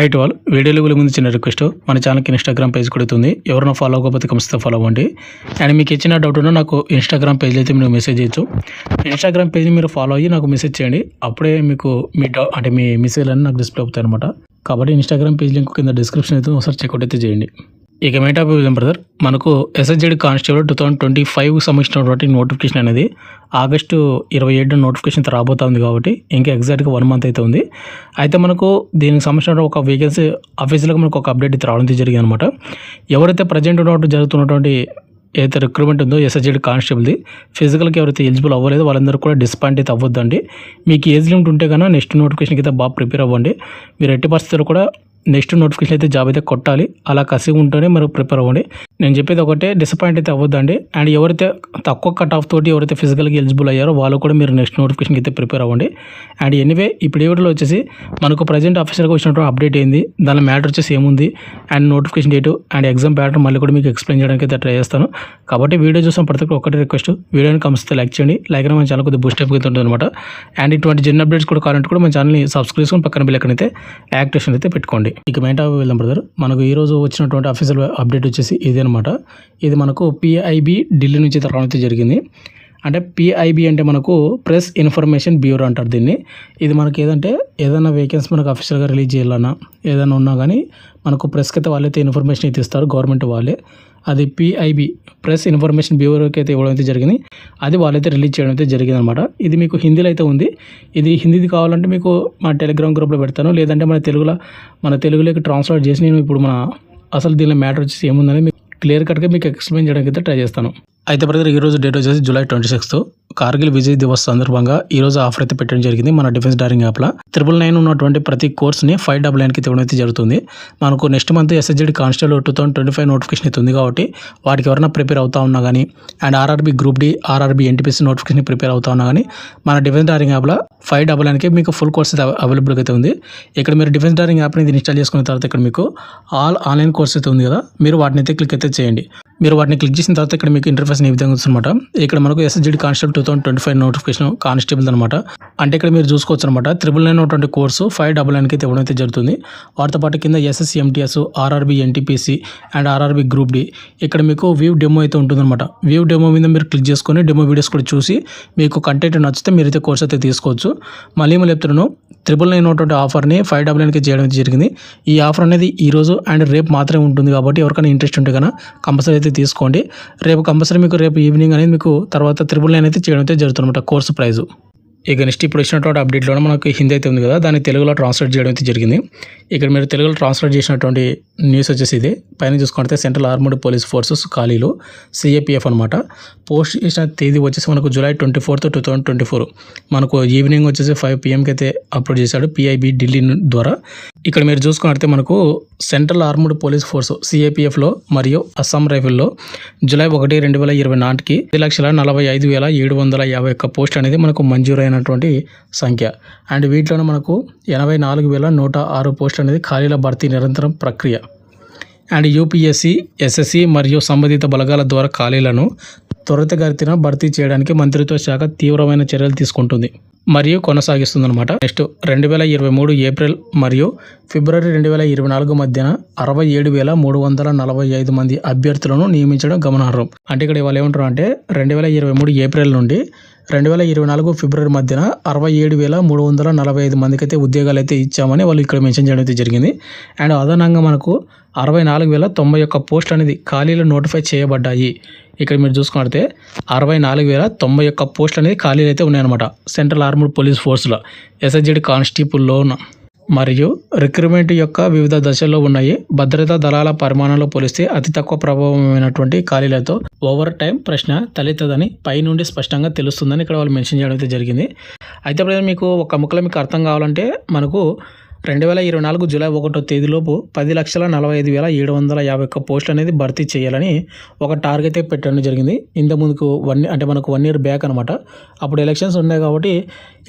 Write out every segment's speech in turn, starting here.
Right వాళ్ళు వీడియోలో ముందు చిన్న రిక్వెస్ట్, మన ఛానల్కి ఇన్స్టాగ్రామ్ పేజ్ కొడుతుంది. ఎవరైనా ఫాలో అవ్వకపోతే కంపల్సరీ ఫాలో అవ్వండి. అండ్ మీకు ఇచ్చిన డౌట్ ఉన్నా నాకు ఇన్స్టాగ్రామ్ పేజ్ అయితే మీరు మెసేజ్ చేయొచ్చు. ఇన్స్టాగ్రామ్ పేజ్ మీరు ఫాలో అయ్యి నాకు మెసేజ్ చేయండి. అప్పుడే మీకు మీ మెసేజ్ అన్నీ నాకు డిస్ప్లే అవుతాయి అనమాట. కాబట్టి ఇన్స్టాగ్రామ్ పేజ్ లింక్ కింద డిస్క్రిప్షన్ అయితే ఒకసారి చెక్అవుట్ అయితే చేయండి. ఇక మెయిన్ టాపిక్ బ్రదర్, మనకు ఎస్ఎస్జెడ్ కానిస్టేబుల్ 2025 సంబంధించినటువంటి నోటిఫికేషన్ అనేది ఆగస్టు 27 నోటిఫికేషన్ రాబోతుంది. కాబట్టి ఇంకా ఎగ్జాక్ట్గా 1 మంత్ అయితే ఉంది. అయితే మనకు దీనికి సంబంధించిన ఒక వేకెన్సీ అఫీషియల్గా మనకు ఒక అప్డేట్ అయితే రావడం జరిగింది అనమాట. ఎవరైతే ప్రజెంట్ జరుగుతున్నటువంటి ఏదైతే రిక్రూట్మెంట్ ఉందో ఎస్ఎస్జెడ్ కానిస్టేబుల్ది ఫిజికల్కి ఎవరైతే ఎలిజిబుల్ అవ్వలేదు వాళ్ళందరూ కూడా డిసప్పాయింట్ అయితే అవ్వద్దండి. మీకు ఏజ్ లిమిట్ ఉంటే కన్నా నెక్స్ట్ నోటిఫికేషన్కి అయితే బాగా ప్రిపేర్ అవ్వండి. మీరు ఎట్టి పరిస్థితుల్లో కూడా నెక్స్ట్ నోటిఫికేషన్ అయితే జాబ్ అయితే కొట్టాలి. అలా కసిగా ఉంటేనే మరి ప్రిపేర్ అవ్వండి. నేను చెప్పేది ఒకటే, డిసప్పాయింట్ అయితే అవ్వద్దండి. అండ్ ఎవరైతే తక్కువ కట్ ఆఫ్ తోటి ఎవరైతే ఫిజికల్గా ఎలిజిబుల్ అయ్యారో వాళ్ళు కూడా మీరు నెక్స్ట్ నోటిఫికేషన్కి అయితే ప్రిపేర్ అవ్వండి. అండ్ ఎనీవే ఇప్పుడు ఈ వీడియోలో వచ్చేసి మనకు ప్రజెంట్ ఆఫీసర్గా వచ్చినటువంటి అప్డేట్ ఏంది, దాని మ్యాటర్ వచ్చేసి ఏముంది, and notification date and exam pattern మళ్ళీ కూడా మీకు ఎక్స్ప్లెయిన్ చేయడానికి అయితే ట్రై చేస్తాను. కాబట్టి వీడియో చూసిన ప్రతి ఒక్కరు ఒకటి రిక్వెస్ట్, వీడియోని కంపల్సరీ లైక్ చేయండి. లైక్ అయినా మన ఛానల్ కొద్దిగా బూస్ట్ అప్ అవుతుంది అనమాట. అండ్ ఇటువంటి జెన్ అప్డేట్స్ కూడా కావాలంటే కూడా మన ఛానల్ని సబ్స్క్రైబ్ చేసుకొని పక్కన బిల్ అయితే యాక్టివేషన్ అయితే పెట్టుకోండి. ఇక మెయిన్ టాపిక్ వెళ్దాం బ్రదర్. మనకు ఈ రోజు వచ్చినటువంటి అఫీషియల్ అప్డేట్ వచ్చేసి ఇదే అనమాట. ఇది మనకు పిఐబి ఢిల్లీ నుంచి రావడం అయితే జరిగింది. అంటే పిఐబి అంటే మనకు ప్రెస్ ఇన్ఫర్మేషన్ బ్యూరో అంటారు దీన్ని. ఇది మనకి ఏదైనా వేకెన్సీ మనకు అఫీషియల్గా రిలీజ్ చేయాలన్నా ఏదైనా ఉన్నా కానీ మనకు ప్రెస్కి అయితే వాళ్ళైతే ఇన్ఫర్మేషన్ అయితే ఇస్తారు, గవర్నమెంట్ వాళ్ళే. అది పిఐబి ప్రెస్ ఇన్ఫర్మేషన్ బ్యూరోకి అయితే ఇవ్వడం అయితే జరిగింది. అది వాళ్ళైతే రిలీజ్ చేయడం అయితే జరిగింది అనమాట. ఇది మీకు హిందీలో అయితే ఉంది. ఇది హిందీది కావాలంటే మీకు మా టెలిగ్రామ్ గ్రూప్లో పెడతాను, లేదంటే మన తెలుగులోకి ట్రాన్స్లేట్ చేసి నేను ఇప్పుడు అసలు దీనిలో మ్యాటర్ వచ్చేసి ఏముందని మీకు క్లియర్ కట్గా మీకు ఎక్స్ప్లెయిన్ చేయడానికి అయితే ట్రై చేస్తాను. అయితే బ్రదర్, ఈరోజు డేట్ వచ్చేసి జూలై 26. కార్గిల్ విజయ్ దివస్ సందర్భంగా ఈరోజు ఆఫర్ అయితే పెట్టడం జరిగింది మన డిఫెన్స్ డైరింగ్ యాప్లో. 999 ఉన్నటువంటి ప్రతి కోర్స్ని 599కి ఇవ్వడం అయితే జరుగుతుంది. మనకు next month SSC constable 2025 notification అయితే ఉంది. కాబట్టి వాటికి ఎవరైనా ప్రిపేర్ అవుతా ఉన్నా కానీ, and RRB group D, RRB NTPC notification prepare అవుతా ఉన్నా కానీ మన డిఫెన్స్ డైరింగ్ యాప్లో 599కి మీకు ఫుల్ కోర్స్ అయితే అవైలబుల్గా అయితే ఉంది. ఇక్కడ మీరు డిఫెన్స్ డైరింగ్ యాప్ని ఇన్స్టాల్ చేసుకున్న తర్వాత ఇక్కడ మీకు ఆల్ ఆన్లైన్ కోర్స్ అయితే ఉంది కదా, మీరు వాటిని అయితే క్లిక్ అయితే చేయండి. మీరు వాటిని క్లిక్ చేసిన తర్వాత ఇక్కడ మీకు ఇంటర్ఫేస్ ఈ విధంగా వస్తుందన్నమాట. ఇక్కడ మనకు ఎస్ఎస్జెడ్ కానిస్టేబుల్ 2025 నోటిఫికేషన్ కానిస్టేబుల్ అనమాట. అంటే ఇక్కడ మీరు చూసుకోవచ్చు అనమాట. 999 ఉన్నటువంటి కోర్సు 599కి అయితే ఇవ్వడం అయితే జరుగుతుంది. వాటితో పాటు కింద SSC MTS, RRB NTPC and RRB group D, ఇక్కడ మీకు వ్యూ డెమో అయితే ఉంటుందన్నమాట. వ్యూ డెమో మీద మీరు క్లిక్ చేసుకొని డెమో వీడియోస్ కూడా చూసి మీకు కంటెంట్ నచ్చితే మీరైతే కోర్స్ అయితే తీసుకోవచ్చు. మళ్ళీ చెప్తున్నాను, 999 ఉన్నటువంటి ఆఫర్ని 599కి చేయడం అయితే జరిగింది. ఈ ఆఫర్ అనేది ఈ రోజు అండ్ రేపు మాత్రమే ఉంటుంది. కాబట్టి ఎవరికైనా ఇంట్రెస్ట్ ఉంటే కన్నా కంపల్సరీ అయితే తీసుకోండి. రేపు కంపల్సరీ మీకు రేపు ఈవినింగ్ అనేది మీకు తర్వాత 999 అయితే చేయడం అయితే జరుగుతుందన్నమాట కోర్సు ప్రైజు. ఇక నెక్స్ట్ ఇప్పుడు వచ్చినటువంటి అప్డేట్లో మనకు హిందీ అయితే ఉంది కదా, దాన్ని తెలుగులో ట్రాన్స్లేట్ చేయడం అయితే జరిగింది. ఇక్కడ మీరు తెలుగులో ట్రాన్స్లేట్ చేసినటువంటి న్యూస్ వచ్చేసి ఇది. పైన చూసుకుంటే సెంట్రల్ ఆర్మ్డ్ పోలీస్ ఫోర్సెస్ ఖాళీలు సిఏపిఎఫ్ అనమాట. పోస్ట్ చేసిన తేదీ వచ్చేసి మనకు జూలై 24, 2024 మనకు ఈవినింగ్ వచ్చేసి 5 PM అయితే అప్లోడ్ చేశాడు పిఐబి ఢిల్లీ ద్వారా. ఇక్కడ మీరు చూసుకుంటే మనకు సెంట్రల్ ఆర్మ్డ్ పోలీస్ ఫోర్స్ సిఏపిఎఫ్లో మరియు అస్సాం రైఫిల్లో జూలై 1, 2024 నాటికి 10,45,751 పోస్ట్ అనేది మనకు మంజూరైనటువంటి సంఖ్య. అండ్ వీటిలోనే మనకు 84,106 పోస్ట్ అనేది ఖాళీల భర్తీ నిరంతరం ప్రక్రియ. అండ్ యూపీఎస్సీ, ఎస్ఎస్సి మరియు సంబంధిత బలగాల ద్వారా ఖాళీలను త్వరితగతిన భర్తీ చేయడానికి మంత్రిత్వ శాఖ తీవ్రమైన చర్యలు తీసుకుంటుంది మరియు కొనసాగిస్తుందన్నమాట. నెక్స్ట్ 2023 ఏప్రిల్ మరియు ఫిబ్రవరి 2024 మధ్యన 67,345 మంది అభ్యర్థులను నియమించడం గమనార్హం. అంటే ఇక్కడ వాళ్ళు ఏమంటారు అంటే 2023 ఏప్రిల్ నుండి 2024 ఫిబ్రవరి మధ్యన 67,345 మందికి అయితే ఉద్యోగాలు అయితే ఇచ్చామని వాళ్ళు ఇక్కడ మెన్షన్ చేయడం అయితే జరిగింది. అండ్ అదనంగా మనకు 64,091 పోస్టులు అనేది ఖాళీలు నోటిఫై చేయబడ్డాయి. ఇక్కడ మీరు చూసుకుంటే 64,091 పోస్టులు అనేది ఖాళీలు అయితే ఉన్నాయన్నమాట సెంట్రల్ ఆర్మ్డ్ పోలీస్ ఫోర్స్లో ఎస్ఎస్జెడ్ కానిస్టేబుల్లో మరియు రిక్రూట్మెంట్ యొక్క వివిధ దశల్లో ఉన్నాయి. భద్రతా దళాల పరిమాణంలో పోలిస్తే అతి తక్కువ ప్రభావమైనటువంటి ఖాళీలతో ఓవర్ టైం ప్రశ్న తలెత్తదని పై నుండి స్పష్టంగా తెలుస్తుందని ఇక్కడ వాళ్ళు మెన్షన్ చేయడం అయితే జరిగింది. అయితే మీకు ఒక ముక్కలో మీకు అర్థం కావాలంటే మనకు 2024 జూలై 1వ తేదీలోపు 10,45,751 పోస్టులు అనేది భర్తీ చేయాలని ఒక టార్గెట్ పెట్టడం జరిగింది. ఇంతకుముందుకు మనకు 1 year బ్యాక్ అనమాట. అప్పుడు ఎలక్షన్స్ ఉన్నాయి కాబట్టి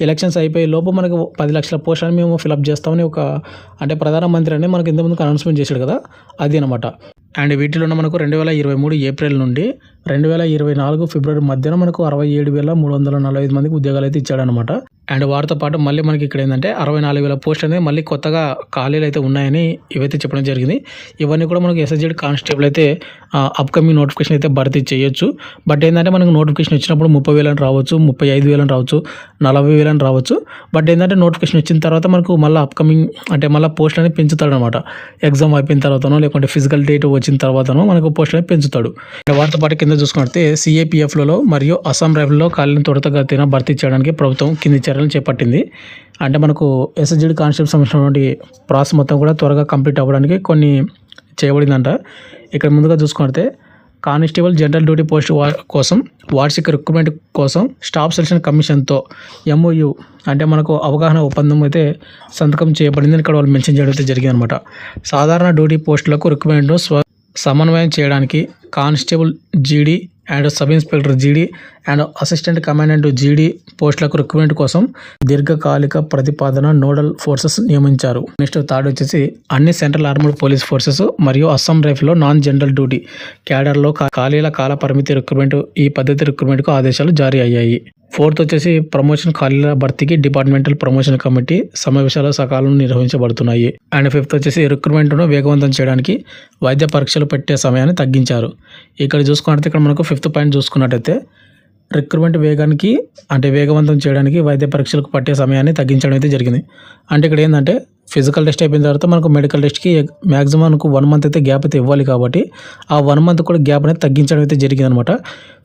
ఎలక్షన్స్ అయిపోయే లోపు మనకు 10 లక్షల పోస్టులను మేము ఫిలప్ చేస్తామని ప్రధానమంత్రి అనేది మనకు ఇంతకుముందుకు అనౌన్స్మెంట్ చేశాడు కదా, అది అనమాట. అండ్ వీటిలో మనకు 2023 ఏప్రిల్ నుండి 2024 ఫిబ్రవరి మధ్యన మనకు 67,345 మందికి ఉద్యోగాలు అయితే ఇచ్చాడనమాట. అండ్ వారితో పాటు మళ్ళీ మనకి ఇక్కడ ఏంటంటే 64,000 పోస్టులు అనేది మళ్ళీ కొత్తగా ఖాళీలు అయితే ఉన్నాయని ఇవైతే చెప్పడం జరిగింది. ఇవన్నీ కూడా మనకు ఎస్ఎస్జెడ్ కానిస్టేబుల్ అయితే అప్కమింగ్ నోటిఫికేషన్ అయితే భర్తీ చేయొచ్చు. బట్ ఏంటంటే మనకు నోటిఫికేషన్ వచ్చినప్పుడు 30,000 అని రావచ్చు, 35,000 అని రావచ్చు, 40,000 అని రావచ్చు. బట్ ఏంటంటే నోటిఫికేషన్ వచ్చిన తర్వాత మనకు మళ్ళీ అప్కమింగ్ అంటే మళ్ళీ పోస్ట్ అనేది పెంచుతాడు అనమాట. ఎగ్జామ్ అయిపోయిన తర్వాతనో లేకుంటే ఫిజికల్ డేట్ వచ్చిన తర్వాతనో మనకు పోస్ట్ అనేది పెంచుతాడు. వాటితో పాటు కింద చూసుకుంటే సిఏపిఎఫ్లలో మరియు అస్సాం రైఫిల్లో ఖాళీలను త్వరితగతిన భర్తీ చేయడానికి ప్రభుత్వం కింది చర్యలు చేపట్టింది. అంటే మనకు ఎస్ఎస్జెడ్ కానిస్టేబుల్ సంబంధించినటువంటి ప్రాసెస్ మొత్తం కూడా త్వరగా కంప్లీట్ అవ్వడానికి కొన్ని చేయబడిందంట. ఇక్కడ ముందుగా చూసుకుంటే కానిస్టేబుల్ జనరల్ డ్యూటీ పోస్ట్ కోసం వార్షిక రిక్రూట్మెంట్ కోసం స్టాఫ్ సెలక్షన్ కమిషన్తో MOU అంటే మనకు అవగాహన ఒప్పందం అయితే సంతకం చేయబడిందని ఇక్కడ వాళ్ళు మెన్షన్ చేయడం అయితే జరిగింది అనమాట. సాధారణ డ్యూటీ పోస్టులకు రిక్రూట్మెంట్ను సమన్వయం చేయడానికి కానిస్టేబుల్ జీడీ అండ్ సబ్ ఇన్స్పెక్టర్ జీడీ అండ్ అసిస్టెంట్ కమాండెంట్ జీడీ పోస్టులకు రిక్రూట్మెంట్ కోసం దీర్ఘకాలిక ప్రతిపాదన నోడల్ ఫోర్సెస్ నియమించారు. నెక్స్ట్ థర్డ్ వచ్చేసి అన్ని సెంట్రల్ ఆర్మడ్ పోలీస్ ఫోర్సెస్ మరియు అస్సాం రైఫిల్లో నాన్ జనరల్ డ్యూటీ క్యాడర్లో ఖాళీల కాల పరిమితి రిక్రూట్మెంట్ ఈ పద్ధతి రిక్రూట్మెంట్కు ఆదేశాలు జారీ అయ్యాయి. ఫోర్త్ వచ్చేసి ప్రమోషన్ ఖాళీల భర్తీకి డిపార్ట్మెంటల్ ప్రమోషన్ కమిటీ సమావేశాలు సకాలంలో నిర్వహించబడుతున్నాయి. అండ్ ఫిఫ్త్ వచ్చేసి రిక్రూట్మెంట్ను వేగవంతం చేయడానికి వైద్య పరీక్షలు పెట్టే సమయాన్ని తగ్గించారు. ఇక్కడ చూసుకున్నట్లయితే ఇక్కడ మనకు ఫిఫ్త్ పాయింట్ చూసుకున్నట్టయితే రిక్రూట్మెంట్ వేగవంతం చేయడానికి వైద్య పరీక్షలకు పట్టే సమయాన్ని తగ్గించడం అయితే జరిగింది. అంటే ఇక్కడ ఏంటంటే ఫిజికల్ టెస్ట్ అయిపోయిన తర్వాత మనకు మెడికల్ టెస్ట్కి మ్యాక్సిమం మనకు 1 month అయితే గ్యాప్ అయితే ఇవ్వాలి కాబట్టి ఆ 1 month కూడా గ్యాప్ అనేది తగ్గించడం అయితే జరిగింది అనమాట.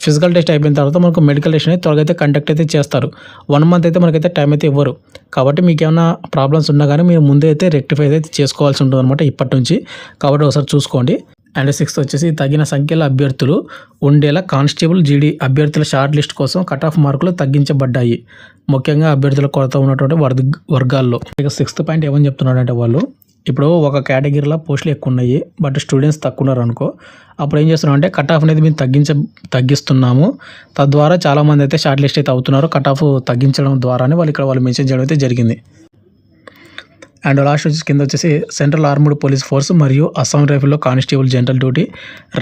ఫిజికల్ టెస్ట్ అయిపోయిన తర్వాత మనకు మెడికల్ టెస్ట్ అనేది త్వరగా అయితే కండక్ట్ అయితే చేస్తారు. 1 month అయితే మనకైతే టైం అయితే ఇవ్వరు. కాబట్టి మీకు ఏమైనా ప్రాబ్లమ్స్ ఉన్నా కానీ మీరు ముందే అయితే రెక్టిఫై అయితే చేసుకోవాల్సి ఉంటుంది అనమాట ఇప్పటి నుంచి. కాబట్టి ఒకసారి చూసుకోండి. అండ్ సిక్స్త్ వచ్చేసి తగిన సంఖ్యలో అభ్యర్థులు ఉండేలా కానిస్టేబుల్ జీడీ అభ్యర్థుల షార్ట్ లిస్ట్ కోసం కట్ ఆఫ్ మార్కులు తగ్గించబడ్డాయి, ముఖ్యంగా అభ్యర్థుల కొరత ఉన్నటువంటి వర్గాల్లో. ఇక సిక్స్త్ పాయింట్ ఏమని చెప్తున్నాడంటే వాళ్ళు ఇప్పుడు ఒక కేటగిరీలో పోస్టులు ఎక్కువ ఉన్నాయి బట్ స్టూడెంట్స్ తక్కువ ఉన్నారు అనుకో, అప్పుడు ఏం చేస్తున్నాం అంటే కట్ ఆఫ్ అనేది మేము తగ్గిస్తున్నాము. తద్వారా చాలామంది అయితే షార్ట్ లిస్ట్ అయితే అవుతున్నారు కట్ ఆఫ్ తగ్గించడం ద్వారానే వాళ్ళు మెన్షన్ చేయడం అయితే జరిగింది. అండ్ లాస్ట్ వచ్చేసి కింద వచ్చేసి సెంట్రల్ ఆర్మ్డ్ పోలీస్ ఫోర్స్ మరియు అస్సాం రైఫిల్లో కానిస్టేబుల్ జనరల్ డ్యూటీ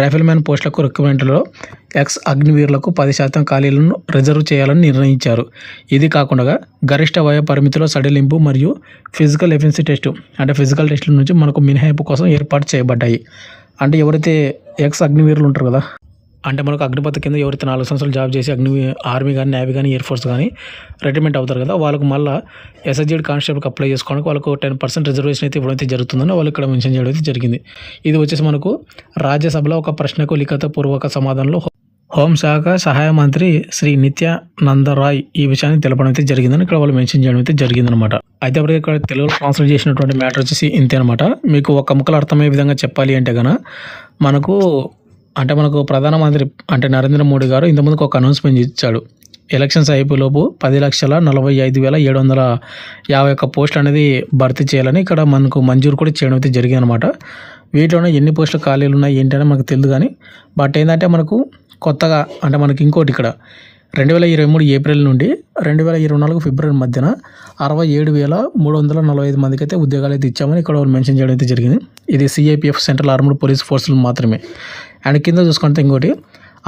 రైఫిల్మెన్ పోస్టులకు రిక్రూట్మెంట్లో అగ్నివీరులకు 10% ఖాళీలను రిజర్వ్ చేయాలని నిర్ణయించారు. ఇది కాకుండా గరిష్ట వయ పరిమితిలో సడలింపు మరియు ఫిజికల్ ఎఫిషియన్సీ టెస్టు అంటే ఫిజికల్ టెస్టుల నుంచి మనకు మినహాయింపు కోసం ఏర్పాటు చేయబడ్డాయి. అంటే ఎవరైతే అగ్నివీరులు ఉంటారు కదా, అంటే మనకు అగ్నిపథ కింద ఎవరైతే 4 సంవత్సరాలు జాబ్ చేసి ఆర్మీ కానీ నేవీ కానీ ఎయిర్ ఫోర్స్ కానీ రిటైర్మెంట్ అవుతారు కదా, వాళ్ళకు మళ్ళీ ఎస్ఎస్జెడ్ కానిస్టేబుల్కి అప్లై చేసుకోవడానికి వాళ్ళకు 10% రిజర్వేషన్ అయితే ఇవ్వడం అయితే జరుగుతుందని వాళ్ళు ఇక్కడ మెన్షన్ చేయడం అయితే జరిగింది. ఇది వచ్చేసి మనకు రాజ్యసభలో ఒక ప్రశ్నకు లిఖితపూర్వక సమాధానంలో హోంశాఖ సహాయ మంత్రి శ్రీ నిత్యానందరాయ్ ఈ విషయాన్ని తెలపడం అయితే జరిగిందని ఇక్కడ వాళ్ళు మెన్షన్ చేయడం అయితే జరిగిందనమాట. అయితే అప్పుడు ఇక్కడ తెలుగులో ట్రాన్స్లేట్ చేసినటువంటి మ్యాటర్ వచ్చేసి ఇంతే అనమాట. మీకు ఒక ముక్కలు అర్థమయ్యే విధంగా చెప్పాలి అంటే కనుక మనకు ప్రధానమంత్రి అంటే నరేంద్ర మోడీ గారు ఇంతకుముందుకు ఒక అనౌన్స్మెంట్ ఇచ్చాడు. ఎలక్షన్స్ అయిపోయేలోపు 10,45,751 పోస్టులు అనేది భర్తీ చేయాలని ఇక్కడ మనకు మంజూరు కూడా చేయడం అయితే జరిగిందనమాట. వీటిలోనే ఎన్ని పోస్టులు ఖాళీలు ఉన్నాయి ఏంటనే మనకు తెలియదు కానీ బట్ ఏంటంటే మనకు కొత్తగా అంటే మనకి ఇంకోటి ఇక్కడ 2023 ఏప్రిల్ నుండి 2024 ఫిబ్రవరి మధ్యన 67,345 మందికి అయితే ఉద్యోగాలు అయితే ఇచ్చామని ఇక్కడ వాళ్ళు మెన్షన్ చేయడం అయితే జరిగింది. ఇది సిఐపిఎఫ్ సెంట్రల్ ఆర్మ్డ్ పోలీస్ ఫోర్సులు మాత్రమే. అండ్ కింద చూసుకుంటే ఇంకోటి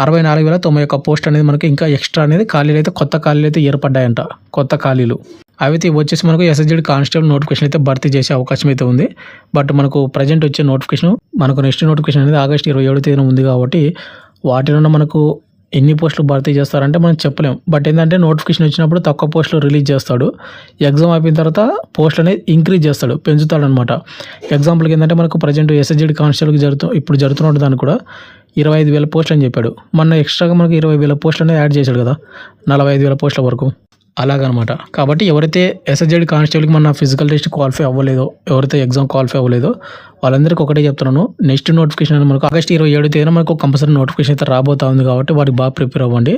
64,091 పోస్ట్ అనేది మనకి ఇంకా ఎక్స్ట్రా అనేది ఖాళీలు అయితే కొత్త ఖాళీలు అయితే ఏర్పడ్డాయంట. కొత్త ఖాళీలు అవి వచ్చేసి మనకు ఎస్ఎస్జెడ్ కానిస్టేబుల్ నోటిఫికేషన్ అయితే భర్తీ చేసే అవకాశం అయితే ఉంది. బట్ మనకు ప్రజెంట్ వచ్చే నోటిఫికేషన్ మనకు నెక్స్ట్ నోటిఫికేషన్ అనేది ఆగస్టు 27 ఉంది కాబట్టి వాటిలో మనకు ఎన్ని పోస్టులు భర్తీ చేస్తారంటే మనం చెప్పలేం. బట్ ఏంటంటే నోటిఫికేషన్ వచ్చినప్పుడు తక్కువ పోస్టులు రిలీజ్ చేస్తాడు, ఎగ్జామ్ అయిపోయిన తర్వాత పోస్టులు అనేది ఇంక్రీజ్ చేస్తాడు, పెంచుతాడు అనమాట. ఎగ్జాంపుల్కి ఏంటంటే మనకు ప్రజెంట్ ఎస్ఎస్జెడ్ కానిస్టేబుల్కి ఇప్పుడు జరుగుతున్న దానికి కూడా 25,000 పోస్టులు అని చెప్పాడు. మొన్న ఎక్స్ట్రాగా మనకు 20,000 పోస్టులు అనేది యాడ్ చేశాడు కదా, 45,000 పోస్టుల వరకు అలాగనమాట. కాబట్టి ఎవరైతే ఎస్ఎస్జెడ్ కానిస్టేబుల్కి మన ఫిజికల్ టెస్ట్ క్వాలిఫై అవ్వలేదో, ఎవరైతే ఎగ్జామ్ క్వాలిఫై అవ్వలేదో వాళ్ళందరికీ ఒకటే చెప్తున్నాను, నెక్స్ట్ నోటిఫికేషన్ అనేది మనకు ఆగస్టు 27 మనకు కంపల్సరీ నోటిఫికేషన్ అయితే రాబోతా ఉంది కాబట్టి వాటికి బాగా ప్రిపేర్ అవ్వండి.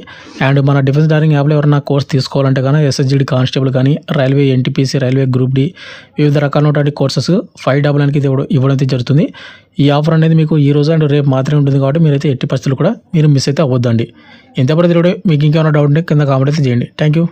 అండ్ మన డిఫెన్స్ డారింగ్ యాప్లో ఎవరైనా కోర్స్ తీసుకోవాలంటే కానీ ఎస్ఎస్జెడ్ కానిస్టేబుల్ కానీ railway NTPC railway group D వివిధ రకాలైనటువంటి కోర్సెస్ 599కి ఇవ్వడం అయితే జరుగుతుంది. ఈ ఆఫర్ అనేది మీకు ఈ రోజు అండ్ రేపు మాత్రమే ఉంటుంది కాబట్టి మీరైతే ఎట్టి పరిస్థితులు కూడా మీరు మిస్ అయితే అవ్వద్దండి. ఎంతపడి మీకు ఇంకేమైనా డౌట్ ఉంటే కింద కామెంట్ అయితే చేయండి. Thank you.